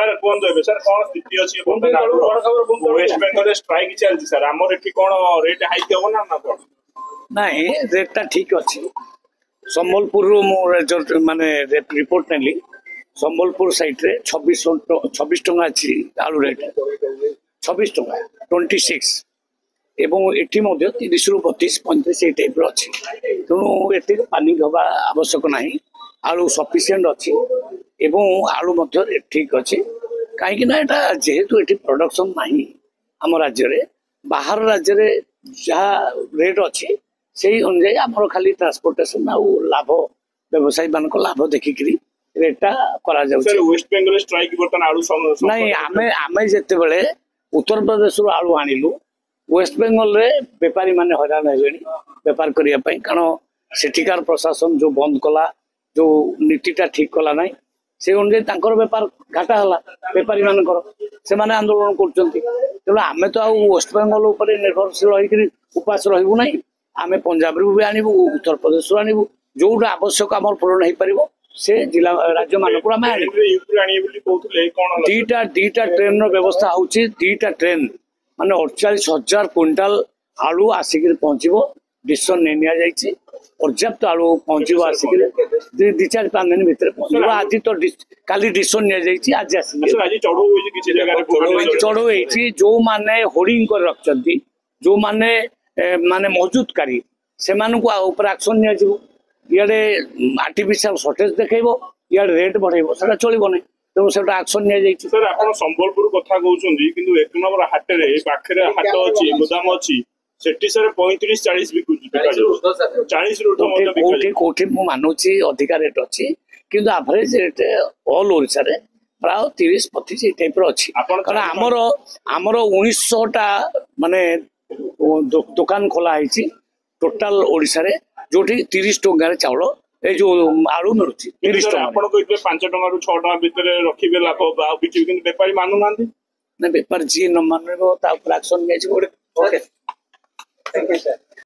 Sir कहते हैं sir कौन स्थिति अच्छी वेस्ट बेंगल स्ट्राइक चलती सर आमर एठी कौन रेट हाइक हो ना कौन नहीं रेटा ठीक अच्छी संबलपुर माने रिपोर्ट नेली संबलपुर साइड रे 26 टंका अच्छी आलू रेट 26 टंका 26 एवं एटी 30 रु 32 35 ये टाइप अच्छी तेणु ये पानी हवा आवश्यक ना आलू सफिसीयंट अच्छी एवं आलू ठीक अच्छी कहीं जेहेतु ये प्रोडक्शन ना आम राज्य रे बाहर राज्य रे जहाँ रेट अच्छी से अनुजाई आमर खाली ट्रांसपोर्टेशन आ लाभ व्यवसायी मान लाभ देखिकी रेटा करा वेस्ट बेंगल स्ट्राइक बर्तन आलू नहीं आमे जेते बेले उत्तर प्रदेश रु आलू आनिलु वेस्ट बेंगल रे बेपारी माने हैरान हेले बेपार करिया पई कारण सेठिकार प्रशासन जो बंद कला जो नीतिटा ठीक कला नहीं से अनुजाई तांकर बेपार घाटा हला बेपारी मानकर से माने आंदोलन करचंती तेणु आमे तो आ वेस्ट बेंगल ऊपर निर्भरशील रही उपास रहबु नहीं आमे पंजाब रू भी आनिबु उत्तर प्रदेश रू आनिबु जोटा आवश्यक आमर पूरण हो पारिबो से जिला राज्य मानक दीटा ट्रेन व्यवस्था होची दीटा ट्रेन माने 48,000 क्विंटाल आलू आसिक पहुंचबो डिसीजन नहीं निया जाइछि पर्याप्त आलू पहुंचबो आसिक 2-4-5 दिन भीतर पहुंचबो आज तो काली डिसीजन निया जाइछि आज आसिक चढ़ो होई किछि जगह रे चढ़ो होइछि जो माने होर्डिंग कर रखचंती जो माने माने मौजूदकारी से ऊपर एक्शन निया जिवो इे आर्टिफिशियल सर्टेज देखो इे रेट बढ़ेबो सेटा चलिबो नै तेणु सेटा एक्शन निया जाइछि सर आपण संबलपुर कथा कहउछंदी किंतु एक नंबर हाट रे पाखरे हाट अछि गोदाम अछि सेठी सर 35-40 बिकुछि बिका जाउ 40 रुट मते बिका कोठी मु मानुछि अधिका रेट अछि किंतु एवरेज रेट ऑल ओडिसा रे प्राय 30-35 ए टाइप रो अछि कारण हमर 1900 टा माने दुकान खोला है टोटाल ओडिशा रे जोठी 30 टंका चाउल ए जो आलू मिलुची 30 टंका आपण कहले 5 टंका रु 6 टंका भीतर रखिबे लाभ बा बिचि किन व्यापारी मानु नांदी ना व्यापार जी न मानबो ता ऊपर एक्शन नै छै ओके थैंक यू सर।